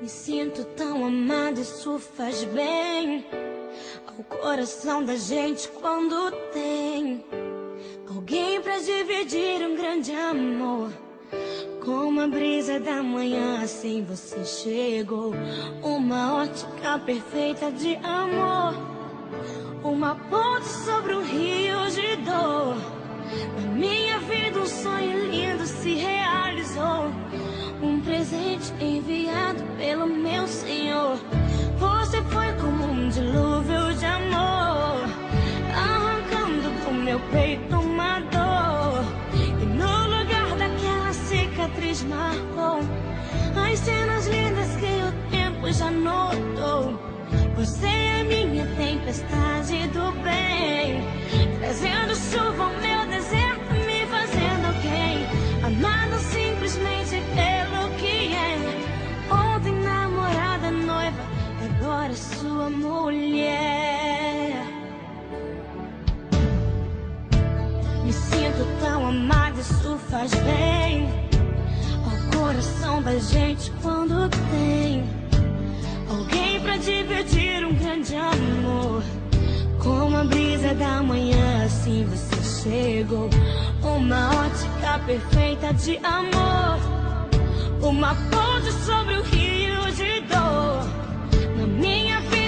Me sinto tão amada, isso faz bem ao coração da gente quando tem alguém pra dividir um grande amor. Como a brisa da manhã, assim você chegou. Uma ótica perfeita de amor, uma ponte sobre um rio de dor. Na minha vida um sonho lindo se realizou, um presente enviado pelo meu Senhor. Você foi como um dilúvio de amor, arrancando do meu peito uma dor. E no lugar daquela cicatriz marrom as cenas lindas que o tempo já notou. Você é minha tempestade do bem, trazendo chuva ao meu deserto, me fazendo alguém, amado simplesmente pelo que é. Ontem namorada, noiva, agora sua mulher. Me sinto tão amada, isso faz bem ao coração da gente quando tem alguém pra dividir um grande amor. Como a brisa da manhã, assim você chegou. Uma ótica perfeita de amor, uma ponte sobre o rio de dor. Na minha vida